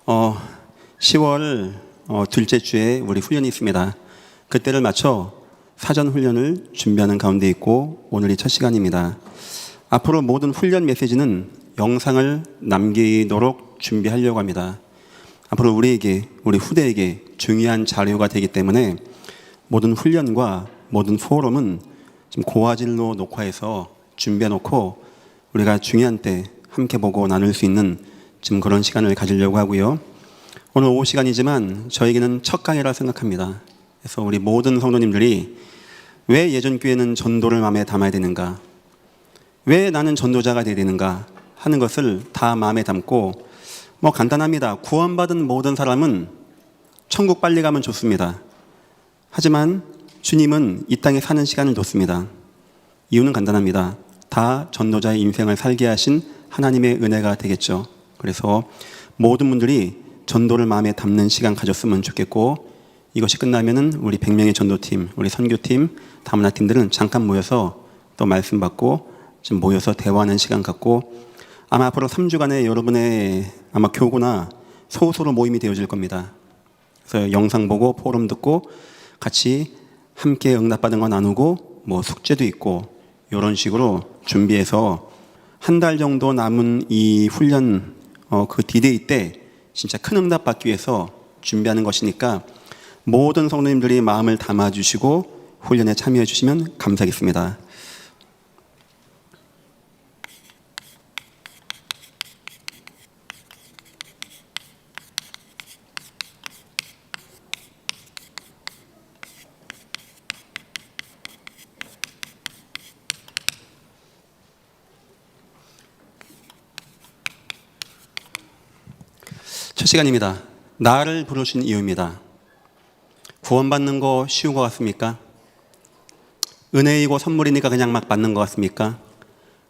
어, 10월 둘째 주에 우리 훈련이 있습니다. 그때를 맞춰 사전 훈련을 준비하는 가운데 있고 오늘이 첫 시간입니다. 앞으로 모든 훈련 메시지는 영상을 남기도록 준비하려고 합니다. 앞으로 우리 후대에게 중요한 자료가 되기 때문에 모든 훈련과 모든 포럼은 지금 고화질로 녹화해서 준비해 놓고 우리가 중요한 때 함께 보고 나눌 수 있는 지금 그런 시간을 가지려고 하고요. 오늘 오후 시간이지만 저에게는 첫 강의라 생각합니다. 그래서 우리 모든 성도님들이 왜 예전 교회는 전도를 마음에 담아야 되는가, 왜 나는 전도자가 되어야 되는가 하는 것을 다 마음에 담고, 간단합니다. 구원받은 모든 사람은 천국 빨리 가면 좋습니다. 하지만 주님은 이 땅에 사는 시간을 뒀습니다. 이유는 간단합니다. 다 전도자의 인생을 살게 하신 하나님의 은혜가 되겠죠. 그래서 모든 분들이 전도를 마음에 담는 시간 가졌으면 좋겠고, 이것이 끝나면은 우리 100명의 전도팀, 우리 선교팀, 다문화팀들은 잠깐 모여서 또 말씀 받고 좀 모여서 대화하는 시간 갖고, 아마 앞으로 3주간의 여러분의 아마 교구나 소소로 모임이 되어질 겁니다. 그래서 영상 보고 포럼 듣고 같이 함께 응답받은 거 나누고 숙제도 있고 이런 식으로 준비해서 한 달 정도 남은 이 훈련 그 디데이 때 진짜 큰 응답 받기 위해서 준비하는 것이니까 모든 성도님들이 마음을 담아주시고 훈련에 참여해 주시면 감사하겠습니다. 첫 시간입니다. 나를 부르신 이유입니다. 구원받는 거 쉬운 것 같습니까? 은혜이고 선물이니까 그냥 막 받는 것 같습니까?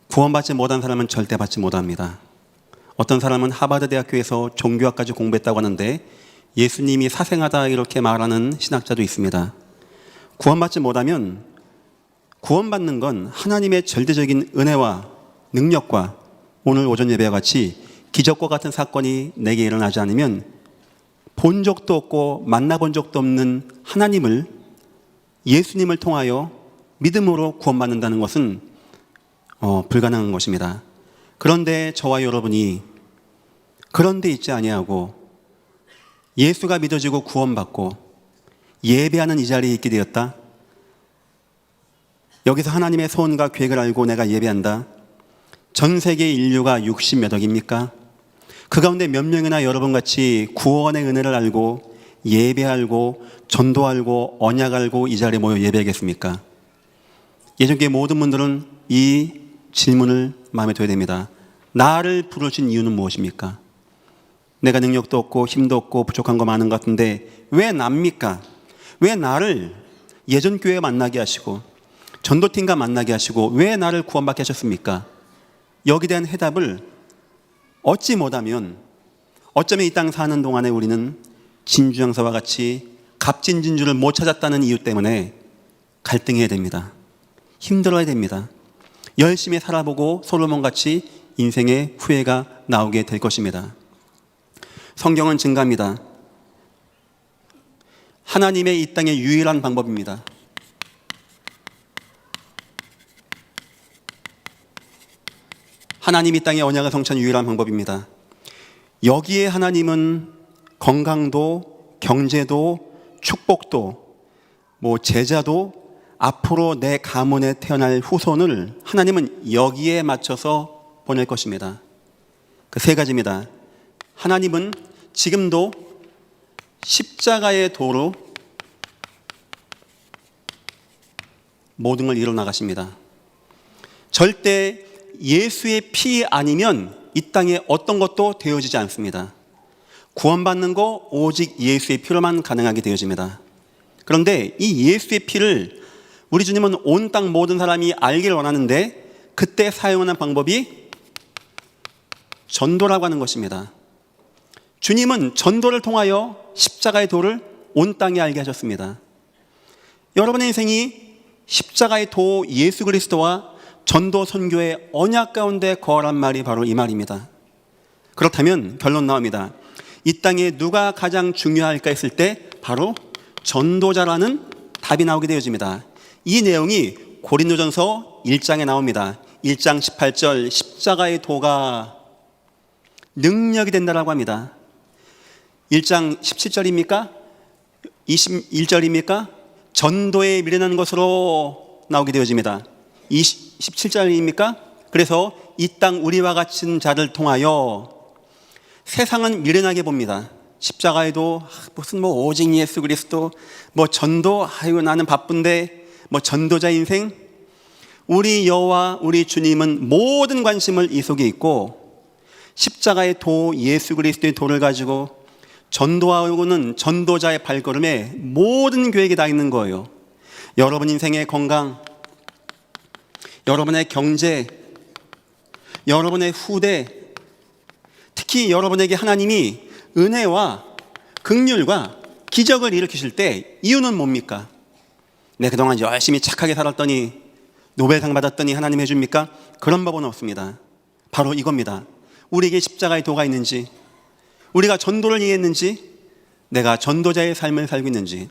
구원받지 못한 사람은 절대 받지 못합니다. 어떤 사람은 하버드 대학교에서 종교학까지 공부했다고 하는데 예수님이 사생하다 이렇게 말하는 신학자도 있습니다. 구원받지 못하면, 구원받는 건 하나님의 절대적인 은혜와 능력과 오늘 오전 예배와 같이 기적과 같은 사건이 내게 일어나지 않으면 본 적도 없고 만나본 적도 없는 하나님을, 예수님을 통하여 믿음으로 구원받는다는 것은 불가능한 것입니다. 그런데 저와 여러분이 그런데 있지 아니하고 예수가 믿어지고 구원받고 예배하는 이 자리에 있게 되었다. 여기서 하나님의 소원과 계획을 알고 내가 예배한다. 전 세계 인류가 60몇 억입니까? 그 가운데 몇 명이나 여러분같이 구원의 은혜를 알고 예배하고 전도하고 언약 알고 이 자리에 모여 예배하겠습니까? 예전교회 모든 분들은 이 질문을 마음에 둬야 됩니다. 나를 부르신 이유는 무엇입니까? 내가 능력도 없고 힘도 없고 부족한 거 많은 것 같은데 왜 납니까? 왜 나를 예전교회에 만나게 하시고 전도팀과 만나게 하시고 왜 나를 구원받게 하셨습니까? 여기에 대한 해답을 얻지 못하면 어쩌면 이 땅 사는 동안에 우리는 진주장사와 같이 값진 진주를 못 찾았다는 이유 때문에 갈등해야 됩니다. 힘들어야 됩니다. 열심히 살아보고 솔로몬같이 인생의 후회가 나오게 될 것입니다. 성경은 증가합니다. 하나님의 이 땅의 유일한 방법입니다. 하나님이 땅에 언약을 성취한 유일한 방법입니다. 여기에 하나님은 건강도, 경제도, 축복도, 제자도, 앞으로 내 가문에 태어날 후손을 하나님은 여기에 맞춰서 보낼 것입니다. 그 세 가지입니다. 하나님은 지금도 십자가의 도로 모든 걸 이뤄 나가십니다. 절대 예수의 피 아니면 이 땅에 어떤 것도 되어지지 않습니다. 구원받는 거 오직 예수의 피로만 가능하게 되어집니다. 그런데 이 예수의 피를 우리 주님은 온 땅 모든 사람이 알기를 원하는데 그때 사용하는 방법이 전도라고 하는 것입니다. 주님은 전도를 통하여 십자가의 도를 온 땅에 알게 하셨습니다. 여러분의 인생이 십자가의 도 예수 그리스도와 전도 선교의 언약 가운데 거하란 말이 바로 이 말입니다. 그렇다면 결론 나옵니다. 이 땅에 누가 가장 중요할까 했을 때 바로 전도자라는 답이 나오게 되어집니다. 이 내용이 고린도전서 1장에 나옵니다. 1장 18절 십자가의 도가 능력이 된다라고 합니다. 1장 17절입니까? 21절입니까? 전도에 미련한 것으로 나오게 되어집니다. 17절입니까? 그래서 이 땅 우리와 같은 자를 통하여 세상은 미련하게 봅니다. 십자가에도 무슨 오직 예수 그리스도 전도, 아이고 나는 바쁜데 전도자 인생. 우리 여호와 우리 주님은 모든 관심을 이 속에 있고 십자가의 도 예수 그리스도의 도를 가지고 전도하고는 전도자의 발걸음에 모든 계획이 다 있는 거예요. 여러분 인생의 건강, 여러분의 경제, 여러분의 후대, 특히 여러분에게 하나님이 은혜와 긍휼과 기적을 일으키실 때 이유는 뭡니까? 내가 그동안 열심히 착하게 살았더니 노벨상 받았더니 하나님 해줍니까? 그런 법은 없습니다. 바로 이겁니다. 우리에게 십자가의 도가 있는지, 우리가 전도를 이해했는지, 내가 전도자의 삶을 살고 있는지.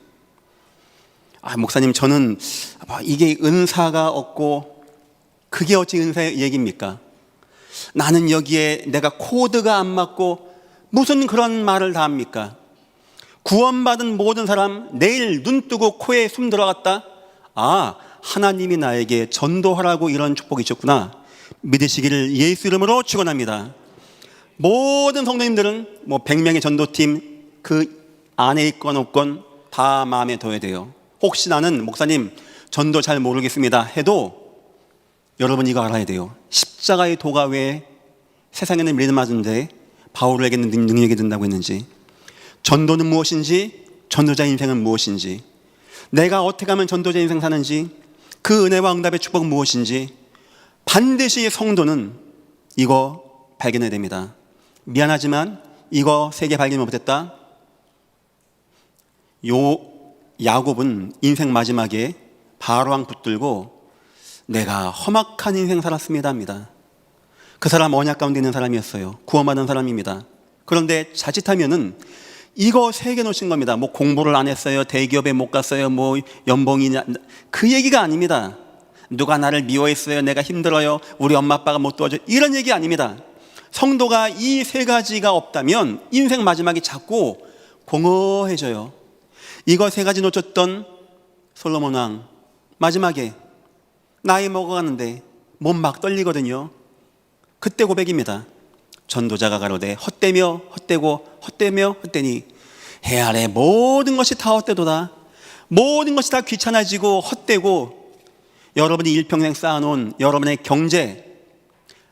목사님 저는 이게 은사가 없고 그게 어찌 은사의 얘기입니까? 나는 여기에 내가 코드가 안 맞고 무슨 그런 말을 다 합니까? 구원받은 모든 사람 내일 눈 뜨고 코에 숨 들어갔다? 하나님이 나에게 전도하라고 이런 축복이 있었구나 믿으시기를 예수 이름으로 축원합니다. 모든 성도님들은 100명의 전도팀 그 안에 있건 없건 다 마음에 둬야 돼요. 혹시 나는 목사님 전도 잘 모르겠습니다 해도 여러분 이거 알아야 돼요. 십자가의 도가 왜 세상에는 미련 맞은데 바울에게는 능력이 된다고 했는지, 전도는 무엇인지, 전도자 인생은 무엇인지, 내가 어떻게 하면 전도자 인생 사는지, 그 은혜와 응답의 축복은 무엇인지 반드시 성도는 이거 발견해야 됩니다. 미안하지만 이거 3개 발견 못했다. 야곱은 인생 마지막에 바로왕 붙들고 내가 험악한 인생 살았습니다 합니다. 그 사람 언약 가운데 있는 사람이었어요. 구원받은 사람입니다. 그런데 자칫하면은 이거 3개 놓친 겁니다. 공부를 안 했어요, 대기업에 못 갔어요, 연봉이냐, 그 얘기가 아닙니다. 누가 나를 미워했어요, 내가 힘들어요, 우리 엄마 아빠가 못 도와줘, 이런 얘기 아닙니다. 성도가 이 3가지가 없다면 인생 마지막이 자꾸 공허해져요. 이거 3가지 놓쳤던 솔로몬 왕 마지막에 나이 먹어가는데 몸 막 떨리거든요. 그때 고백입니다. 전도자가 가로되 헛되며 헛되고 헛되며 헛되니 해 아래 모든 것이 다 헛되도다. 모든 것이 다 귀찮아지고 헛되고 여러분이 일평생 쌓아놓은 여러분의 경제,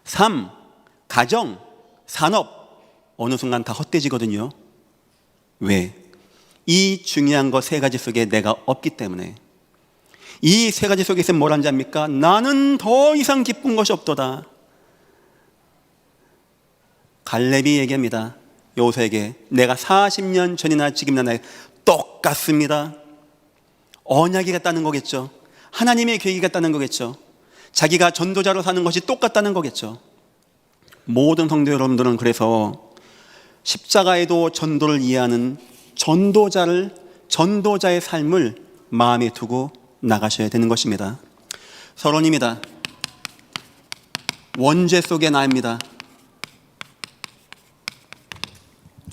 삶, 가정, 산업 어느 순간 다 헛되지거든요. 왜? 이 중요한 것 3가지 속에 내가 없기 때문에. 이 3가지 속에 있으면 뭘 한지 압니까? 나는 더 이상 기쁜 것이 없도다. 갈렙이 얘기합니다. 여호수아에게 내가 40년 전이나 지금이나 나에게 똑같습니다. 언약이 같다는 거겠죠. 하나님의 계획이 같다는 거겠죠. 자기가 전도자로 사는 것이 똑같다는 거겠죠. 모든 성도 여러분들은 그래서 십자가에도 전도를 이해하는 전도자의 삶을 마음에 두고 나가셔야 되는 것입니다. 서론입니다. 원죄 속의 나입니다.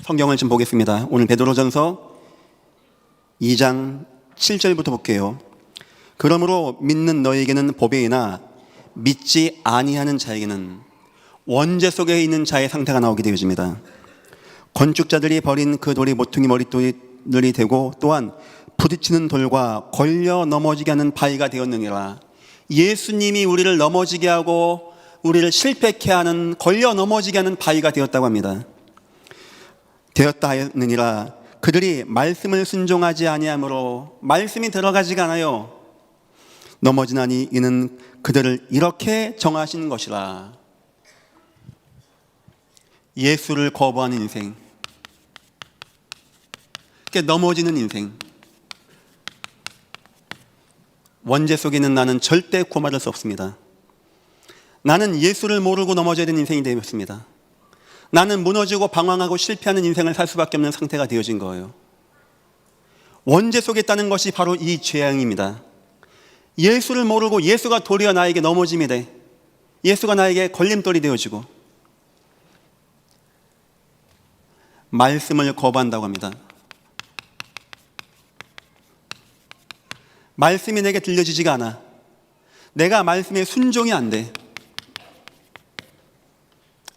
성경을 좀 보겠습니다. 오늘 베드로전서 2장 7절부터 볼게요. 그러므로 믿는 너희에게는 보배이나 믿지 아니하는 자에게는 원죄 속에 있는 자의 상태가 나오게 되어집니다. 건축자들이 버린 그 돌이 모퉁이 머릿돌이 되고 또한 부딪히는 돌과 걸려 넘어지게 하는 바위가 되었느니라. 예수님이 우리를 넘어지게 하고 우리를 실패케 하는, 걸려 넘어지게 하는 바위가 되었다고 합니다. 되었다 하였느니라. 그들이 말씀을 순종하지 아니하므로, 말씀이 들어가지가 않아요. 넘어지나니 이는 그들을 이렇게 정하신 것이라. 예수를 거부하는 인생, 넘어지는 인생, 원죄 속에 있는 나는 절대 구원받을 수 없습니다. 나는 예수를 모르고 넘어져야 되는 인생이 되었습니다. 나는 무너지고 방황하고 실패하는 인생을 살 수밖에 없는 상태가 되어진 거예요. 원죄 속에 있다는 것이 바로 이 죄악입니다. 예수를 모르고 예수가 도리어 나에게 넘어짐이 돼. 예수가 나에게 걸림돌이 되어지고 말씀을 거부한다고 합니다. 말씀이 내게 들려지지가 않아. 내가 말씀에 순종이 안 돼.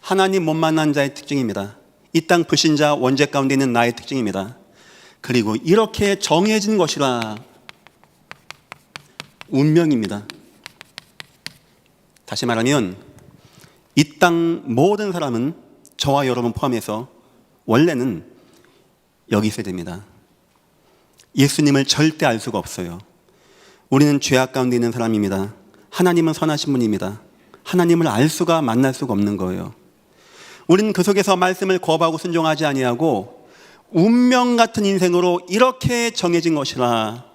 하나님 못 만난 자의 특징입니다. 이 땅 불신자 원죄 가운데 있는 나의 특징입니다. 그리고 이렇게 정해진 것이라 운명입니다. 다시 말하면 이 땅 모든 사람은 저와 여러분 포함해서 원래는 여기 있어야 됩니다. 예수님을 절대 알 수가 없어요. 우리는 죄악 가운데 있는 사람입니다. 하나님은 선하신 분입니다. 하나님을 알 수가 만날 수가 없는 거예요. 우리는 그 속에서 말씀을 거부하고 순종하지 아니하고 운명 같은 인생으로 이렇게 정해진 것이라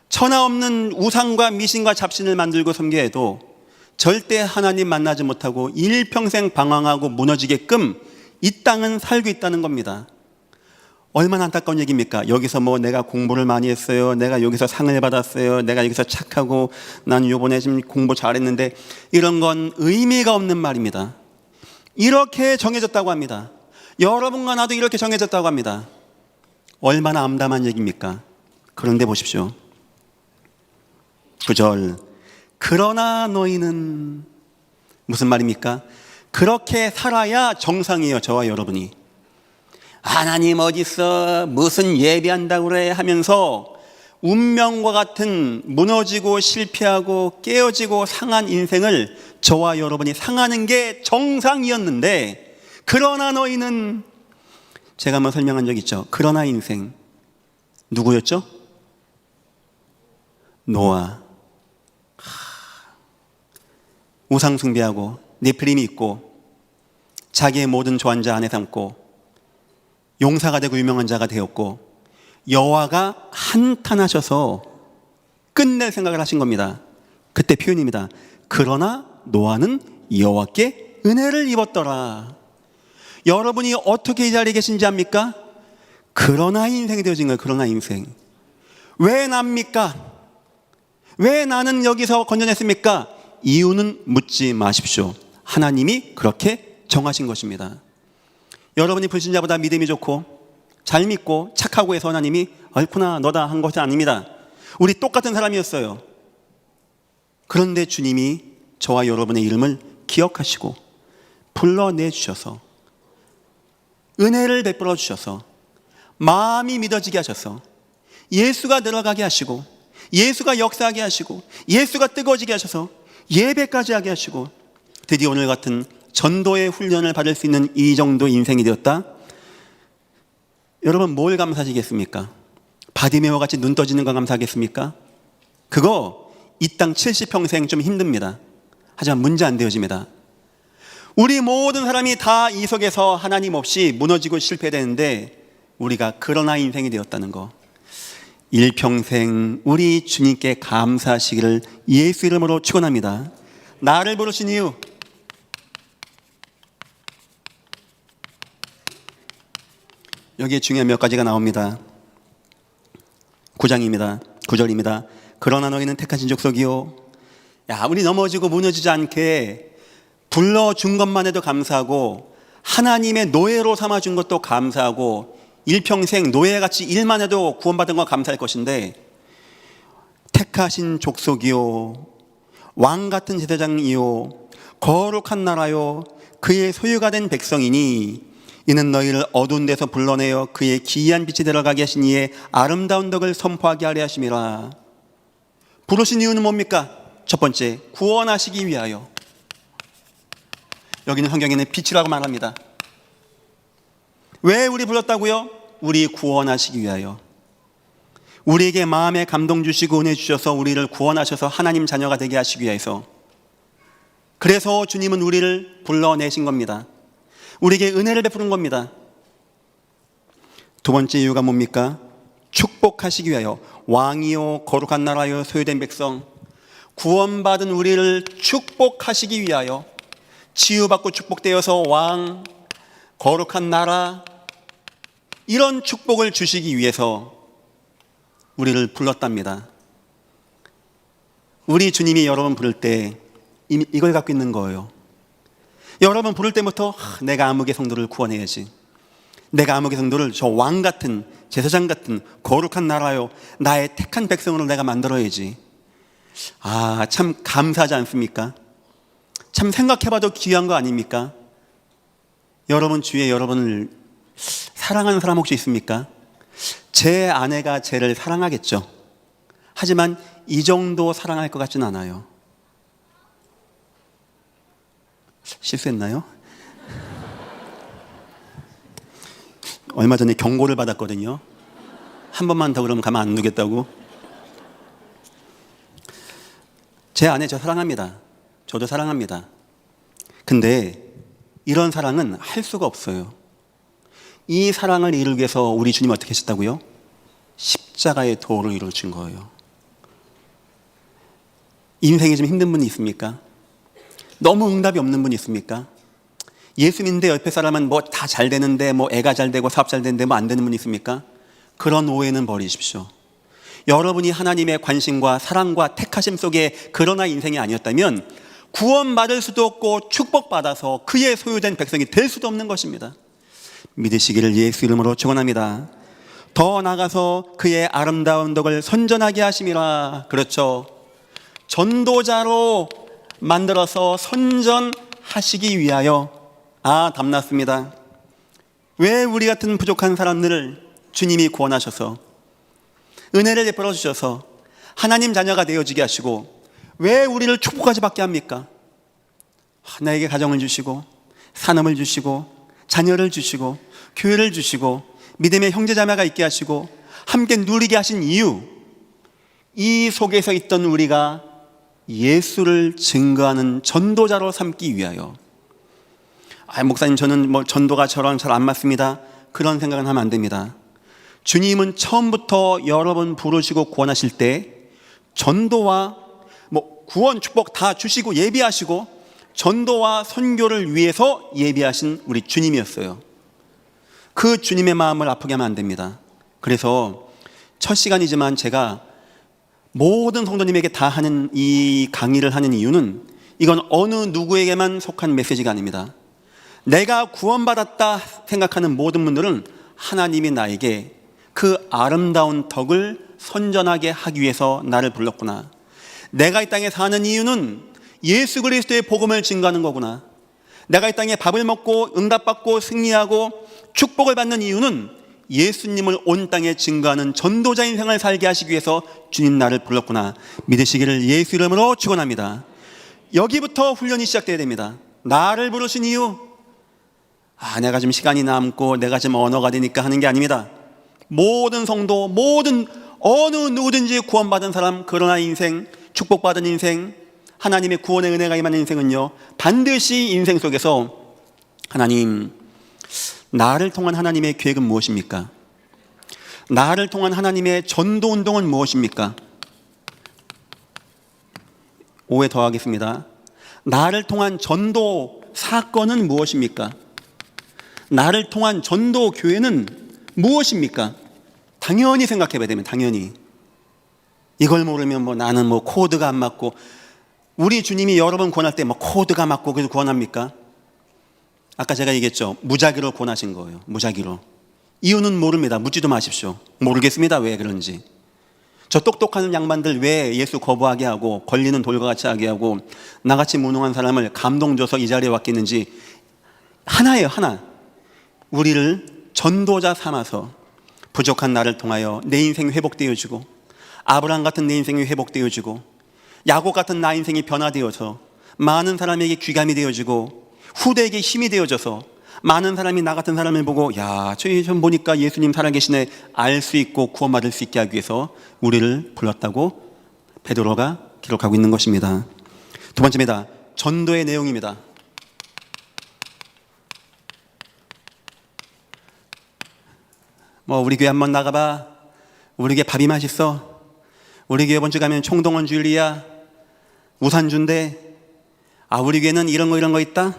천하 없는 우상과 미신과 잡신을 만들고 섬겨해도 절대 하나님 만나지 못하고 일평생 방황하고 무너지게끔 이 땅은 살고 있다는 겁니다. 얼마나 안타까운 얘기입니까? 여기서 뭐 내가 공부를 많이 했어요. 내가 여기서 상을 받았어요. 내가 여기서 착하고 난 요번에 지금 공부 잘했는데 이런 건 의미가 없는 말입니다. 이렇게 정해졌다고 합니다. 여러분과 나도 이렇게 정해졌다고 합니다. 얼마나 암담한 얘기입니까? 그런데 보십시오. 9절 그러나 너희는 무슨 말입니까? 그렇게 살아야 정상이에요. 저와 여러분이. 하나님 어디 있어? 무슨 예배한다고 그래? 하면서 운명과 같은 무너지고 실패하고 깨어지고 상한 인생을 저와 여러분이 상하는 게 정상이었는데 그러나 너희는 제가 한번 설명한 적 있죠. 그러나 인생 누구였죠? 노아. 우상 숭배하고 네피림이 있고 자기의 모든 조한자 안에 삼고 용사가 되고 유명한 자가 되었고 여호와가 한탄하셔서 끝낼 생각을 하신 겁니다. 그때 표현입니다. 그러나 노아는 여호와께 은혜를 입었더라. 여러분이 어떻게 이 자리에 계신지 압니까? 그러나 인생이 되어진 거예요. 그러나 인생. 왜 납니까? 왜 나는 여기서 건져냈습니까? 이유는 묻지 마십시오. 하나님이 그렇게 정하신 것입니다. 여러분이 불신자보다 믿음이 좋고 잘 믿고 착하고 해서 하나님이 얼구나 너다 한 것이 아닙니다. 우리 똑같은 사람이었어요. 그런데 주님이 저와 여러분의 이름을 기억하시고 불러내주셔서 은혜를 베풀어 주셔서 마음이 믿어지게 하셔서 예수가 들어가게 하시고 예수가 역사하게 하시고 예수가 뜨거워지게 하셔서 예배까지 하게 하시고 드디어 오늘 같은 전도의 훈련을 받을 수 있는 이 정도 인생이 되었다. 여러분 뭘 감사하시겠습니까? 바디메오 같이 눈 떠지는 거 감사하겠습니까? 그거 이 땅 70평생 좀 힘듭니다. 하지만 문제 안 되어집니다. 우리 모든 사람이 다 이 속에서 하나님 없이 무너지고 실패되는데 우리가 그러나 인생이 되었다는 거, 일평생 우리 주님께 감사하시기를 예수 이름으로 축원합니다. 나를 부르신 이유, 여기에 중요한 몇 가지가 나옵니다. 9장입니다. 9절입니다. 그러나 너희는 택하신 족속이요. 아무리 넘어지고 무너지지 않게 불러준 것만 해도 감사하고 하나님의 노예로 삼아준 것도 감사하고 일평생 노예같이 일만 해도 구원받은 거 감사할 것인데 택하신 족속이요 왕같은 제사장이요 거룩한 나라요 그의 소유가 된 백성이니 이는 너희를 어두운 데서 불러내어 그의 기이한 빛이 들어가게 하신 이의 아름다운 덕을 선포하게 하려 하심이라. 부르신 이유는 뭡니까? 첫 번째, 구원하시기 위하여. 여기는 성경에는 빛이라고 말합니다. 왜 우리 불렀다고요? 우리 구원하시기 위하여. 우리에게 마음에 감동 주시고 은혜 주셔서 우리를 구원하셔서 하나님 자녀가 되게 하시기 위해서. 그래서 주님은 우리를 불러내신 겁니다. 우리에게 은혜를 베푸는 겁니다. 두 번째 이유가 뭡니까? 축복하시기 위하여. 왕이요 거룩한 나라요 소유된 백성, 구원받은 우리를 축복하시기 위하여 치유받고 축복되어서 왕, 거룩한 나라, 이런 축복을 주시기 위해서 우리를 불렀답니다. 우리 주님이 여러분 부를 때 이미 이걸 갖고 있는 거예요. 여러분 부를 때부터 내가 아무개 성도를 구원해야지, 내가 아무개 성도를 저 왕 같은, 제사장 같은 거룩한 나라요, 나의 택한 백성으로 내가 만들어야지. 참 감사하지 않습니까? 참 생각해봐도 귀한 거 아닙니까? 여러분 주위에 여러분을 사랑하는 사람 혹시 있습니까? 제 아내가 저를 사랑하겠죠. 하지만 이 정도 사랑할 것 같지는 않아요. 실수했나요? 얼마 전에 경고를 받았거든요. 한 번만 더 그러면 가만 안 두겠다고. 제 아내 저 사랑합니다. 저도 사랑합니다. 근데 이런 사랑은 할 수가 없어요. 이 사랑을 이루기 위해서 우리 주님 어떻게 하셨다고요? 십자가의 도를 이루어준 거예요. 인생이 좀 힘든 분이 있습니까? 너무 응답이 없는 분이 있습니까? 예수 믿는데 옆에 사람은 뭐 다 잘 되는데, 뭐 애가 잘 되고 사업 잘 되는데 뭐 안 되는 분이 있습니까? 그런 오해는 버리십시오. 여러분이 하나님의 관심과 사랑과 택하심 속에 그러나 인생이 아니었다면 구원받을 수도 없고 축복받아서 그의 소유된 백성이 될 수도 없는 것입니다. 믿으시기를 예수 이름으로 축원합니다. 더 나아가서 그의 아름다운 덕을 선전하게 하심이라. 그렇죠. 전도자로 만들어서 선전하시기 위하여. 답났습니다. 왜 우리 같은 부족한 사람들을 주님이 구원하셔서 은혜를 베풀어 주셔서 하나님 자녀가 되어지게 하시고 왜 우리를 축복까지 받게 합니까? 나에게 가정을 주시고 산업을 주시고 자녀를 주시고 교회를 주시고 믿음의 형제자매가 있게 하시고 함께 누리게 하신 이유, 이 속에서 있던 우리가 예수를 증거하는 전도자로 삼기 위하여. 목사님 저는 뭐 전도가 저랑 잘 안 맞습니다, 그런 생각은 하면 안 됩니다. 주님은 처음부터 여러분 부르시고 구원하실 때 전도와 구원 축복 다 주시고 예비하시고 전도와 선교를 위해서 예비하신 우리 주님이었어요. 그 주님의 마음을 아프게 하면 안 됩니다. 그래서 첫 시간이지만 제가 모든 성도님에게 다 하는 이 강의를 하는 이유는 이건 어느 누구에게만 속한 메시지가 아닙니다. 내가 구원받았다 생각하는 모든 분들은 하나님이 나에게 그 아름다운 덕을 선전하게 하기 위해서 나를 불렀구나. 내가 이 땅에 사는 이유는 예수 그리스도의 복음을 증거하는 거구나. 내가 이 땅에 밥을 먹고 응답받고 승리하고 축복을 받는 이유는 예수님을 온 땅에 증거하는 전도자 인생을 살게 하시기 위해서 주님 나를 불렀구나. 믿으시기를 예수 이름으로 축원합니다. 여기부터 훈련이 시작돼야 됩니다. 나를 부르신 이유, 내가 좀 시간이 남고 내가 좀 언어가 되니까 하는 게 아닙니다. 모든 성도, 모든 어느 누구든지 구원받은 사람, 그러나 인생, 축복받은 인생, 하나님의 구원의 은혜가 임한 인생은요, 반드시 인생 속에서 하나님, 나를 통한 하나님의 계획은 무엇입니까? 나를 통한 하나님의 전도 운동은 무엇입니까? 5회 더 하겠습니다. 나를 통한 전도 사건은 무엇입니까? 나를 통한 전도 교회는 무엇입니까? 당연히 생각해 봐야 되면, 당연히 이걸 모르면 나는 코드가 안 맞고, 우리 주님이 여러 번 구원할 때 코드가 맞고 그래서 구원합니까? 아까 제가 얘기했죠. 무작위로 구원하신 거예요. 무작위로. 이유는 모릅니다. 묻지도 마십시오. 모르겠습니다. 왜 그런지. 저 똑똑한 양반들 왜 예수 거부하게 하고 걸리는 돌과 같이 하게 하고 나같이 무능한 사람을 감동 줘서 이 자리에 왔겠는지 하나예요. 하나. 우리를 전도자 삼아서 부족한 나를 통하여 내 인생이 회복되어지고, 아브라함 같은 내 인생이 회복되어지고, 야곱 같은 나 인생이 변화되어서 많은 사람에게 귀감이 되어지고 후대에게 힘이 되어져서 많은 사람이 나 같은 사람을 보고 저 보니까 예수님 살아계시네 알 수 있고 구원받을 수 있게 하기 위해서 우리를 불렀다고 베드로가 기록하고 있는 것입니다. 두 번째입니다. 전도의 내용입니다. 우리 교회 한번 나가봐. 우리 교회 밥이 맛있어. 우리 교회 이번 주 가면 총동원 주일이야. 우산 준대. 우리 교회는 이런 거 있다.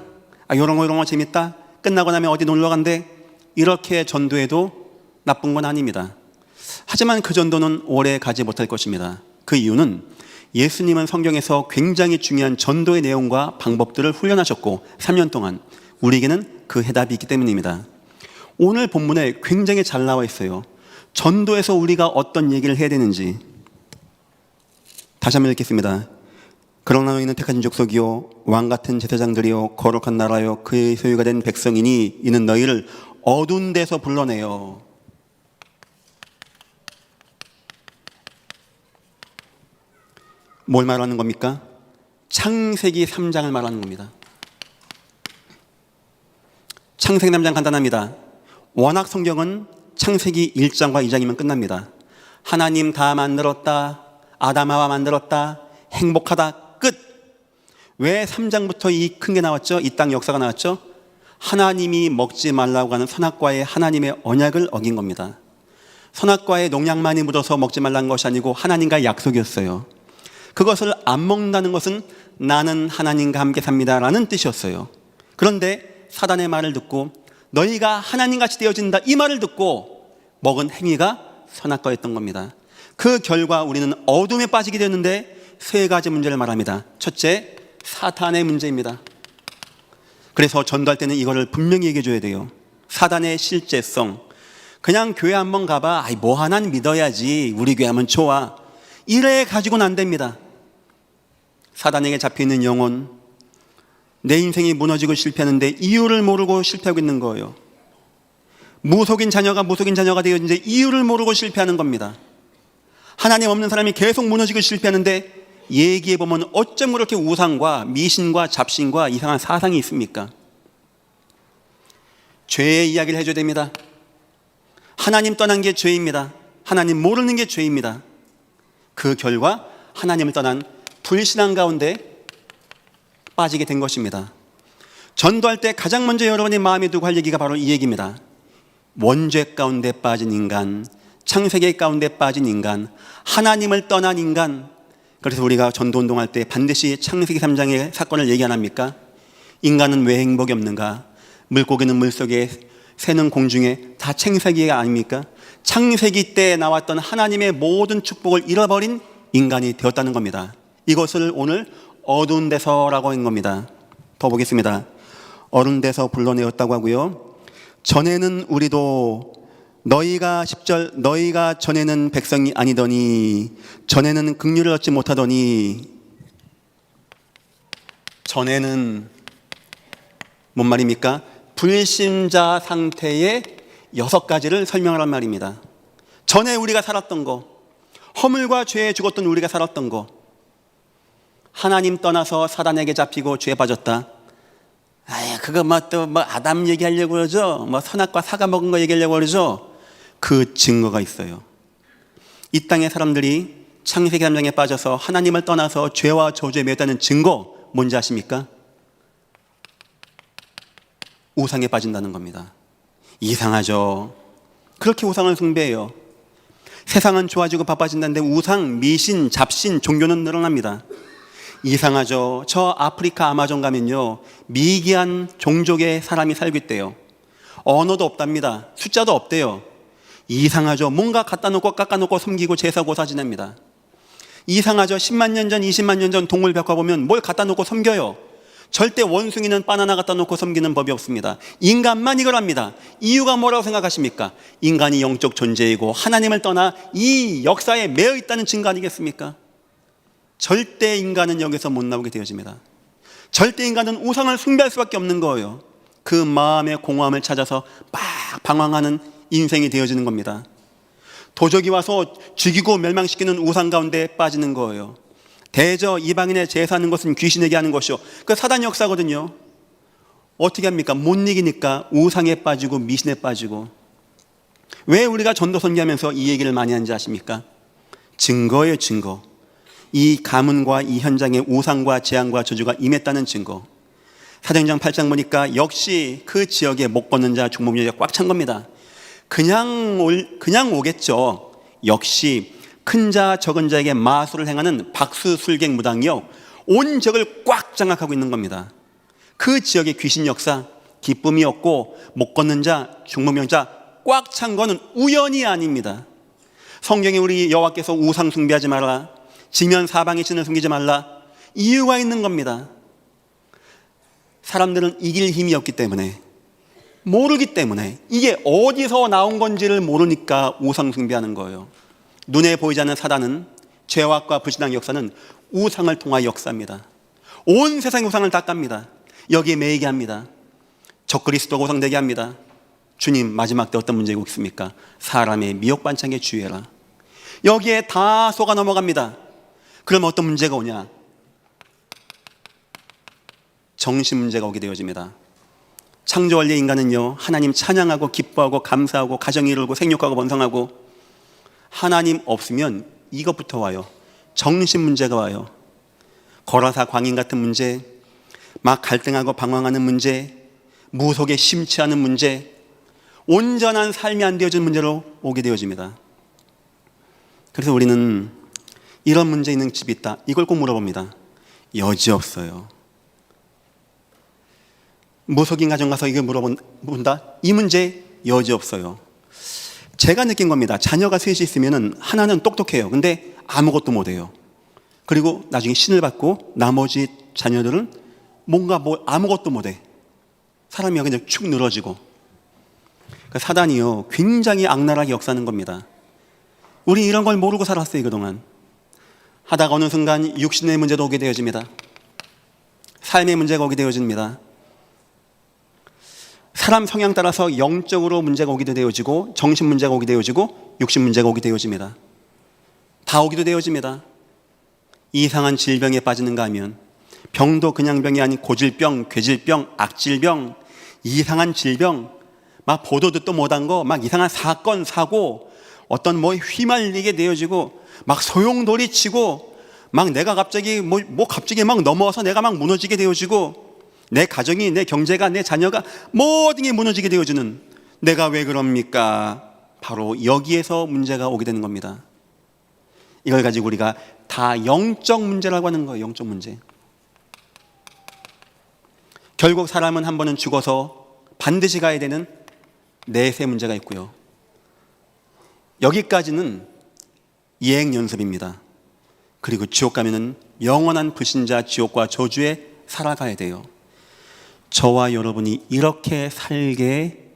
이런 거 재밌다. 끝나고 나면 어디 놀러 간대. 이렇게 전도해도 나쁜 건 아닙니다. 하지만 그 전도는 오래 가지 못할 것입니다. 그 이유는 예수님은 성경에서 굉장히 중요한 전도의 내용과 방법들을 훈련하셨고 3년 동안 우리에게는 그 해답이 있기 때문입니다. 오늘 본문에 굉장히 잘 나와 있어요. 전도에서 우리가 어떤 얘기를 해야 되는지. 다시 한번 읽겠습니다. 그러나 너희는 택하신 족속이요 왕같은 제사장들이요 거룩한 나라요 그의 소유가 된 백성이니 이는 너희를 어두운 데서 불러내요. 뭘 말하는 겁니까? 창세기 3장을 말하는 겁니다. 창세기 3장 간단합니다. 워낙 성경은 창세기 1장과 2장이면 끝납니다. 하나님 다 만들었다. 아담하와 만들었다. 행복하다. 끝. 왜 3장부터 이 큰 게 나왔죠? 이 땅 역사가 나왔죠? 하나님이 먹지 말라고 하는 선악과의 하나님의 언약을 어긴 겁니다. 선악과의 농약만이 묻어서 먹지 말라는 것이 아니고 하나님과의 약속이었어요. 그것을 안 먹는다는 것은 나는 하나님과 함께 삽니다 라는 뜻이었어요. 그런데 사단의 말을 듣고 너희가 하나님같이 되어진다 이 말을 듣고 먹은 행위가 선악과였던 겁니다. 그 결과 우리는 어둠에 빠지게 되었는데 세 가지 문제를 말합니다. 첫째, 사탄의 문제입니다. 그래서 전도할 때는 이거를 분명히 얘기해 줘야 돼요. 사단의 실제성. 그냥 교회 한번 가봐. 뭐 하나는 믿어야지. 우리 교회 하면 좋아. 이래 가지고는 안 됩니다. 사단에게 잡혀있는 영혼, 내 인생이 무너지고 실패하는데 이유를 모르고 실패하고 있는 거예요. 무속인 자녀가 되어 이제 이유를 모르고 실패하는 겁니다. 하나님 없는 사람이 계속 무너지고 실패하는데 얘기해보면 어쩜 그렇게 우상과 미신과 잡신과 이상한 사상이 있습니까? 죄의 이야기를 해줘야 됩니다. 하나님 떠난 게 죄입니다. 하나님 모르는 게 죄입니다. 그 결과 하나님을 떠난 불신앙 가운데 빠지게 된 것입니다. 전도할 때 가장 먼저 여러분이 마음에 두고 할 얘기가 바로 이 얘기입니다. 원죄 가운데 빠진 인간, 창세기 가운데 빠진 인간, 하나님을 떠난 인간. 그래서 우리가 전도운동할 때 반드시 창세기 3장의 사건을 얘기 안 합니까? 인간은 왜 행복이 없는가? 물고기는 물속에, 새는 공중에, 다 창세기가 아닙니까? 창세기 때 나왔던 하나님의 모든 축복을 잃어버린 인간이 되었다는 겁니다. 이것을 오늘 어두운 데서라고 한 겁니다. 더 보겠습니다. 어두운 데서 불러내었다고 하고요. 전에는 우리도 너희가 10절 너희가 전에는 백성이 아니더니 전에는 긍휼을 얻지 못하더니 전에는 뭔 말입니까? 불신자 상태의 6가지를 설명하란 말입니다. 전에 우리가 살았던 거, 허물과 죄에 죽었던 우리가 살았던 거, 하나님 떠나서 사단에게 잡히고 죄에 빠졌다. 그거 또 아담 얘기하려고 그러죠? 선악과 사과 먹은 거 얘기하려고 그러죠? 그 증거가 있어요. 이 땅의 사람들이 창세기 3장에 빠져서 하나님을 떠나서 죄와 저주에 매였다는 증거 뭔지 아십니까? 우상에 빠진다는 겁니다. 이상하죠? 그렇게 우상을 숭배해요. 세상은 좋아지고 바빠진다는데 우상, 미신, 잡신, 종교는 늘어납니다. 이상하죠? 저 아프리카 아마존 가면요 미개한 종족의 사람이 살고 있대요. 언어도 없답니다. 숫자도 없대요. 이상하죠? 뭔가 갖다 놓고 깎아놓고 섬기고 제사 고사 지냅니다. 이상하죠? 10만 년 전, 20만 년 전 동물 벽화 보면 뭘 갖다 놓고 섬겨요. 절대 원숭이는 바나나 갖다 놓고 섬기는 법이 없습니다. 인간만 이걸 합니다. 이유가 뭐라고 생각하십니까? 인간이 영적 존재이고 하나님을 떠나 이 역사에 매여 있다는 증거 아니겠습니까? 절대 인간은 여기서 못 나오게 되어집니다. 절대 인간은 우상을 숭배할 수밖에 없는 거예요. 그 마음의 공허함을 찾아서 막 방황하는 인생이 되어지는 겁니다. 도적이 와서 죽이고 멸망시키는 우상 가운데 빠지는 거예요. 대저 이방인의 제사하는 것은 귀신에게 하는 것이요. 그 사단 역사거든요. 어떻게 합니까? 못 이기니까 우상에 빠지고 미신에 빠지고. 왜 우리가 전도 선교하면서 이 얘기를 많이 하는지 아십니까? 증거예요, 증거. 이 가문과 이 현장에 우상과 재앙과 저주가 임했다는 증거. 사도행전 8장 보니까 역시 그 지역에 못 걷는 자, 중목녀가 꽉 찬 겁니다. 그냥 오겠죠. 역시 큰 자 적은 자에게 마술을 행하는 박수술객 무당이요 온 지역을 꽉 장악하고 있는 겁니다. 그 지역의 귀신 역사 기쁨이 없고 못 걷는 자, 중무병자 꽉 찬 거는 우연이 아닙니다. 성경에 우리 여호와께서 우상 숭배하지 말라, 지면 사방의 신을 숨기지 말라, 이유가 있는 겁니다. 사람들은 이길 힘이 없기 때문에, 모르기 때문에, 이게 어디서 나온 건지를 모르니까 우상 숭배하는 거예요. 눈에 보이지 않는 사단은, 죄악과 불신앙의 역사는 우상을 통한 역사입니다. 온 세상의 우상을 다 깝니다. 여기에 매이게 합니다. 적그리스도가 우상되게 합니다. 주님 마지막 때 어떤 문제가 있습니까? 사람의 미혹반창에 주의해라. 여기에 다 속아 넘어갑니다. 그럼 어떤 문제가 오냐? 정신 문제가 오게 되어집니다. 창조 원래 인간은요, 하나님 찬양하고 기뻐하고 감사하고 가정 이루고 생육하고 번성하고, 하나님 없으면 이것부터 와요. 정신 문제가 와요. 거라사 광인 같은 문제, 막 갈등하고 방황하는 문제, 무속에 심취하는 문제, 온전한 삶이 안 되어진 문제로 오게 되어집니다. 그래서 우리는 이런 문제 있는 집이 있다, 이걸 꼭 물어봅니다. 여지없어요. 무속인 가정 가서 이걸 물어본다? 이 문제 여지없어요. 제가 느낀 겁니다. 자녀가 셋이 있으면 하나는 똑똑해요. 근데 아무것도 못해요. 그리고 나중에 신을 받고 나머지 자녀들은 뭔가 아무것도 못해. 사람이 그냥 축 늘어지고. 그러니까 사단이요, 굉장히 악랄하게 역사하는 겁니다. 우리 이런 걸 모르고 살았어요, 그동안. 하다가 어느 순간 육신의 문제도 오게 되어집니다. 삶의 문제가 오게 되어집니다. 사람 성향 따라서 영적으로 문제가 오기도 되어지고, 정신 문제가 오게 되어지고, 육신 문제가 오게 되어집니다. 다 오기도 되어집니다. 이상한 질병에 빠지는가 하면, 병도 그냥 병이 아닌 고질병, 괴질병, 악질병, 이상한 질병, 막 보도 듣도 못한 거, 막 이상한 사건, 사고, 어떤 휘말리게 되어지고, 막 소용돌이 치고, 막 내가 갑자기 갑자기 막 넘어와서 내가 막 무너지게 되어지고, 내 가정이, 내 경제가, 내 자녀가 모든 게 무너지게 되어지는, 내가 왜 그럽니까? 바로 여기에서 문제가 오게 되는 겁니다. 이걸 가지고 우리가 다 영적 문제라고 하는 거예요. 영적 문제. 결국 사람은 한 번은 죽어서 반드시 가야 되는 넷의 문제가 있고요. 여기까지는 예행 연습입니다. 그리고 지옥 가면은 영원한 불신자 지옥과 저주에 살아가야 돼요. 저와 여러분이 이렇게 살게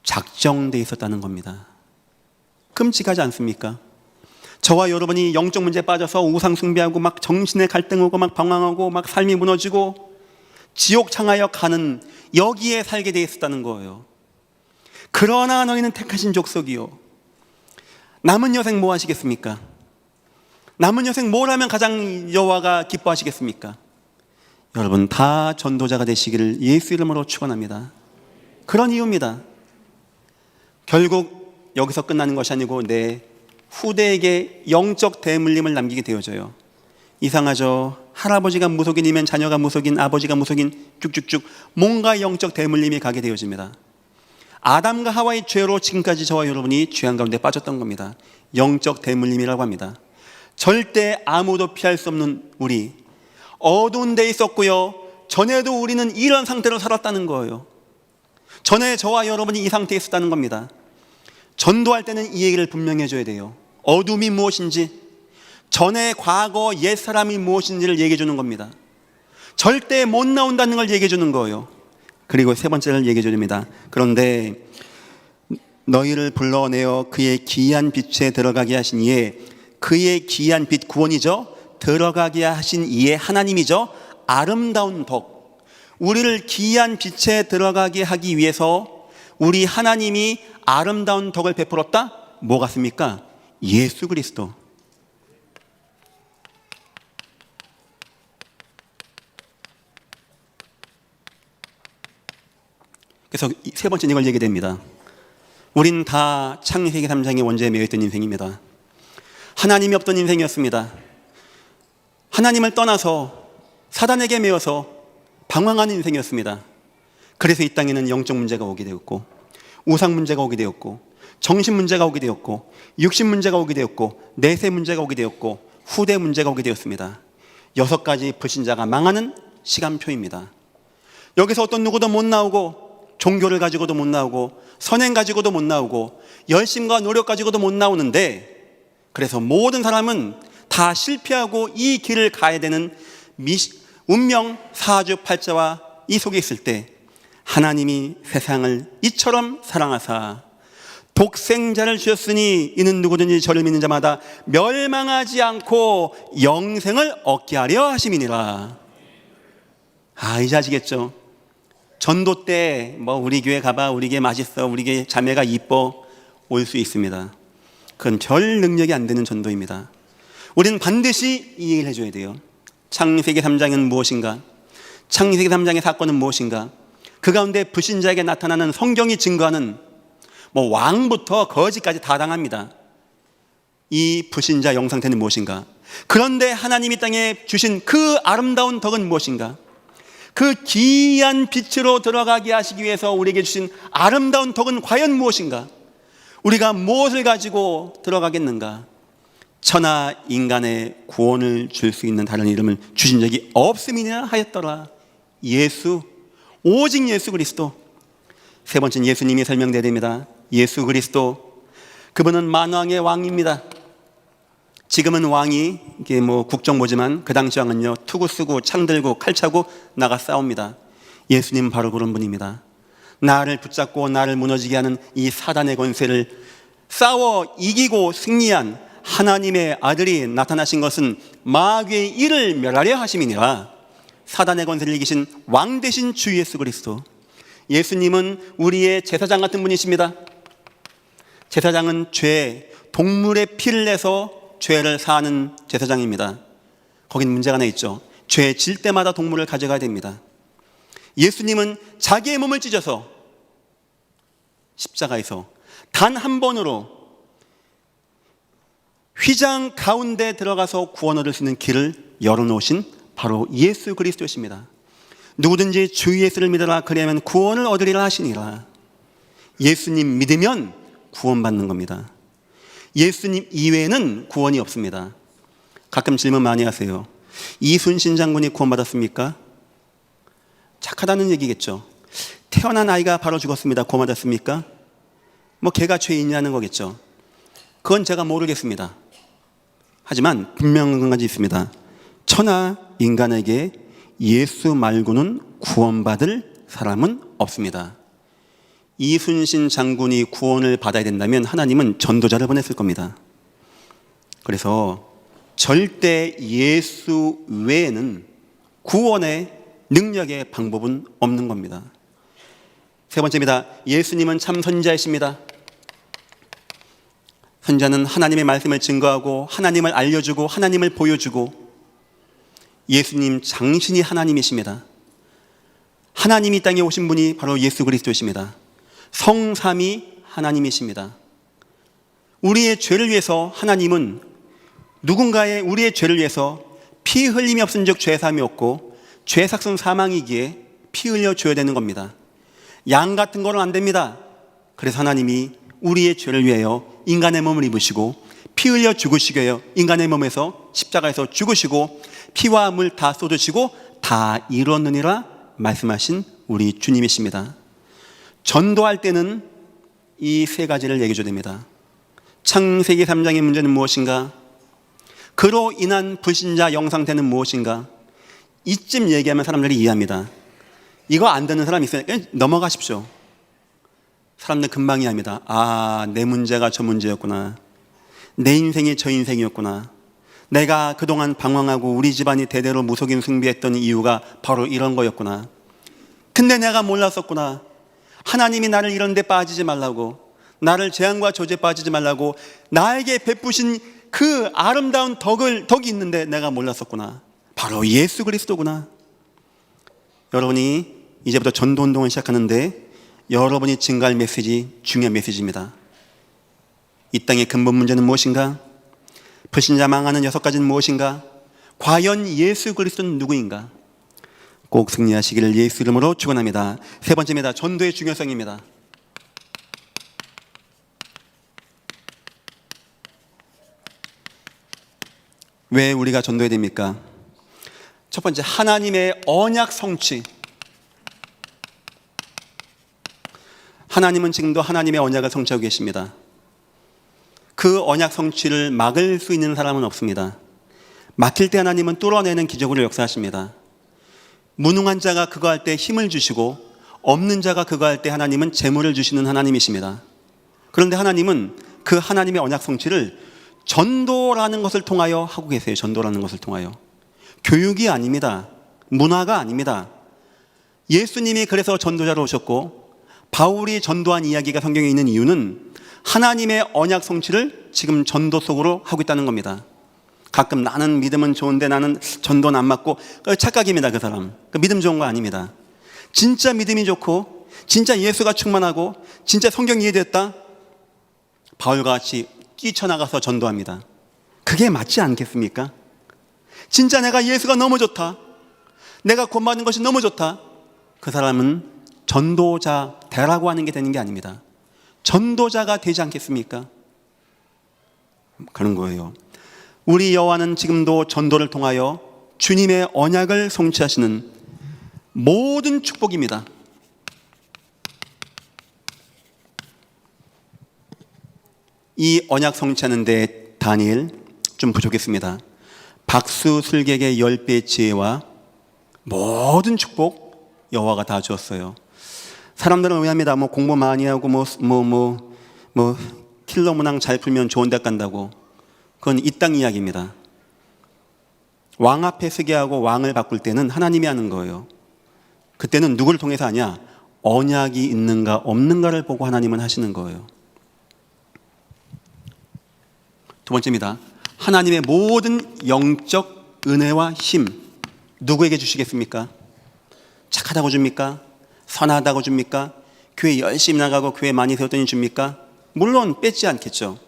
작정되어 있었다는 겁니다. 끔찍하지 않습니까? 저와 여러분이 영적 문제에 빠져서 우상 숭배하고 막 정신의 갈등 오고 막 방황하고 막 삶이 무너지고 지옥 향하여 가는, 여기에 살게 되어 있었다는 거예요. 그러나 너희는 택하신 족속이요. 남은 여생 뭐 하시겠습니까? 남은 여생 뭘 하면 가장 여호와가 기뻐하시겠습니까? 여러분 다 전도자가 되시기를 예수 이름으로 축원합니다. 그런 이유입니다. 결국 여기서 끝나는 것이 아니고 내 후대에게 영적 대물림을 남기게 되어져요. 이상하죠? 할아버지가 무속인이면 자녀가 무속인, 아버지가 무속인, 쭉쭉쭉 뭔가 영적 대물림이 가게 되어집니다. 아담과 하와의 죄로 지금까지 저와 여러분이 죄악 가운데 빠졌던 겁니다. 영적 대물림이라고 합니다. 절대 아무도 피할 수 없는 우리, 어두운 데 있었고요, 전에도 우리는 이런 상태로 살았다는 거예요. 전에 저와 여러분이 이 상태에 있었다는 겁니다. 전도할 때는 이 얘기를 분명히 해줘야 돼요. 어둠이 무엇인지, 전에 과거 옛사람이 무엇인지를 얘기해 주는 겁니다. 절대 못 나온다는 걸 얘기해 주는 거예요. 그리고 세 번째를 얘기해 줍니다. 그런데 너희를 불러내어 그의 기이한 빛에 들어가게 하신 이에, 그의 기이한 빛 구원이죠. 들어가게 하신 이의 하나님이죠. 아름다운 덕, 우리를 기이한 빛에 들어가게 하기 위해서 우리 하나님이 아름다운 덕을 베풀었다? 뭐 같습니까? 예수 그리스도. 그래서 세 번째 이걸 얘기됩니다. 우린 다 창세기 3장의 원죄에 매여있던 인생입니다. 하나님이 없던 인생이었습니다. 하나님을 떠나서 사단에게 매여서 방황하는 인생이었습니다. 그래서 이 땅에는 영적 문제가 오게 되었고, 우상 문제가 오게 되었고, 정신 문제가 오게 되었고, 육신 문제가 오게 되었고, 내세 문제가 오게 되었고, 후대 문제가 오게 되었습니다. 6가지 불신자가 망하는 시간표입니다. 여기서 어떤 누구도 못 나오고 종교를 가지고도 못 나오고 선행 가지고도 못 나오고 열심과 노력 가지고도 못 나오는데, 그래서 모든 사람은 다 실패하고 이 길을 가야 되는 운명 사주팔자와 이 속에 있을 때, 하나님이 세상을 이처럼 사랑하사 독생자를 주셨으니 이는 누구든지 저를 믿는 자마다 멸망하지 않고 영생을 얻게 하려 하심이니라. 이제 아시겠죠? 전도 때 우리 교회 가봐, 우리 교회 맛있어, 우리 교회 자매가 이뻐 올 수 있습니다. 그건 별 능력이 안 되는 전도입니다. 우리는 반드시 이 얘기를 해줘야 돼요. 창세기 3장은 무엇인가? 창세기 3장의 사건은 무엇인가? 그 가운데 불신자에게 나타나는 성경이 증거하는 왕부터 거지까지 다 당합니다. 이 불신자 영상태는 무엇인가? 그런데 하나님이 땅에 주신 그 아름다운 덕은 무엇인가? 그 기이한 빛으로 들어가게 하시기 위해서 우리에게 주신 아름다운 덕은 과연 무엇인가? 우리가 무엇을 가지고 들어가겠는가? 천하 인간의 구원을 줄 수 있는 다른 이름을 주신 적이 없음이냐 하였더라. 예수, 오직 예수 그리스도. 세 번째는 예수님이 설명되어야 됩니다. 예수 그리스도, 그분은 만왕의 왕입니다. 지금은 왕이 이게 국정보지만 그 당시 왕은요, 투구 쓰고 창 들고 칼 차고 나가 싸웁니다. 예수님 바로 그런 분입니다. 나를 붙잡고 나를 무너지게 하는 이 사단의 권세를 싸워 이기고 승리한 하나님의 아들이 나타나신 것은 마귀의 일을 멸하려 하심이니라. 사단의 권세를 이기신 왕 되신 주 예수 그리스도. 예수님은 우리의 제사장 같은 분이십니다. 제사장은 동물의 피를 내서 죄를 사하는 제사장입니다. 거긴 문제가 하나 있죠. 죄 질 때마다 동물을 가져가야 됩니다. 예수님은 자기의 몸을 찢어서 십자가에서 단 한 번으로 휘장 가운데 들어가서 구원 얻을 수 있는 길을 열어놓으신 바로 예수 그리스도십니다. 누구든지 주 예수를 믿어라, 그리하면 구원을 얻으리라 하시니라. 예수님 믿으면 구원받는 겁니다. 예수님 이외에는 구원이 없습니다. 가끔 질문 많이 하세요. 이순신 장군이 구원받았습니까? 착하다는 얘기겠죠. 태어난 아이가 바로 죽었습니다. 구원받았습니까? 걔가 죄인이라는 거겠죠. 그건 제가 모르겠습니다. 하지만 분명한 한 가지 있습니다. 천하 인간에게 예수 말고는 구원받을 사람은 없습니다. 이순신 장군이 구원을 받아야 된다면 하나님은 전도자를 보냈을 겁니다. 그래서 절대 예수 외에는 구원의 능력의 방법은 없는 겁니다. 세 번째입니다. 예수님은 참 선지자이십니다. 선지자는 하나님의 말씀을 증거하고 하나님을 알려주고 하나님을 보여주고, 예수님 장신이 하나님이십니다. 하나님이 땅에 오신 분이 바로 예수 그리스도이십니다. 성삼위 하나님이십니다. 우리의 죄를 위해서 하나님은 우리의 죄를 위해서 피 흘림이 없은 즉 죄사함이 없고 죄삭은 사망이기에 피 흘려 줘야 되는 겁니다. 양 같은 거는 안 됩니다. 그래서 하나님이 우리의 죄를 위하여 인간의 몸을 입으시고 피 흘려 죽으시게 하여 인간의 몸에서 십자가에서 죽으시고 피와 물 다 쏟으시고 다 이루었느니라 말씀하신 우리 주님이십니다. 전도할 때는 이 세 가지를 얘기해 줘야 됩니다. 창세기 3장의 문제는 무엇인가? 그로 인한 불신자 영상태는 무엇인가? 이쯤 얘기하면 사람들이 이해합니다. 이거 안 되는 사람이 있어요. 그냥 넘어가십시오. 사람들 금방 이해합니다. 내 문제가 저 문제였구나. 내 인생이 저 인생이었구나. 내가 그동안 방황하고 우리 집안이 대대로 무속인 숭배했던 이유가 바로 이런 거였구나. 근데 내가 몰랐었구나. 하나님이 나를 이런 데 빠지지 말라고, 나를 재앙과 저주에 빠지지 말라고 나에게 베푸신 그 아름다운 덕이 있는데 내가 몰랐었구나. 바로 예수 그리스도구나. 여러분이 이제부터 전도운동을 시작하는데 여러분이 증가할 메시지, 중요한 메시지입니다. 이 땅의 근본 문제는 무엇인가? 불신자 망하는 6가지는 무엇인가? 과연 예수 그리스도는 누구인가? 꼭 승리하시기를 예수 이름으로 축원합니다. 세 번째입니다. 전도의 중요성입니다. 왜 우리가 전도해야 됩니까? 첫 번째, 하나님의 언약 성취. 하나님은 지금도 하나님의 언약을 성취하고 계십니다. 그 언약 성취를 막을 수 있는 사람은 없습니다. 막힐 때 하나님은 뚫어내는 기적으로 역사하십니다. 무능한 자가 그거 할 때 힘을 주시고 없는 자가 그거 할 때 하나님은 재물을 주시는 하나님이십니다. 그런데 하나님은 그 하나님의 언약 성취를 전도라는 것을 통하여 하고 계세요. 전도라는 것을 통하여. 교육이 아닙니다. 문화가 아닙니다. 예수님이 그래서 전도자로 오셨고 바울이 전도한 이야기가 성경에 있는 이유는 하나님의 언약 성취를 지금 전도 속으로 하고 있다는 겁니다. 가끔 나는 믿음은 좋은데 나는 전도는 안 맞고, 착각입니다. 그 사람. 믿음 좋은 거 아닙니다. 진짜 믿음이 좋고 진짜 예수가 충만하고 진짜 성경이 이해됐다, 바울과 같이 뛰쳐나가서 전도합니다. 그게 맞지 않겠습니까? 진짜 내가 예수가 너무 좋다, 내가 구원받는 것이 너무 좋다, 그 사람은 전도자 되라고 하는 게 되는 게 아닙니다. 전도자가 되지 않겠습니까? 그런 거예요. 우리 여호와는 지금도 전도를 통하여 주님의 언약을 성취하시는 모든 축복입니다. 이 언약 성취하는데 다니엘 좀 부족했습니다. 박수술객의 10배의 지혜와 모든 축복 여호와가 다 주었어요. 사람들은 오해합니다. 공부 많이 하고 킬러 문항 잘 풀면 좋은 데 간다고. 그건 이 땅 이야기입니다. 왕 앞에 서게 하고 왕을 바꿀 때는 하나님이 하는 거예요. 그때는 누구를 통해서 하냐? 언약이 있는가 없는가를 보고 하나님은 하시는 거예요. 두 번째입니다. 하나님의 모든 영적 은혜와 힘 누구에게 주시겠습니까? 착하다고 줍니까? 선하다고 줍니까? 교회 열심히 나가고 교회 많이 세웠더니 줍니까? 물론 뺏지 않겠죠.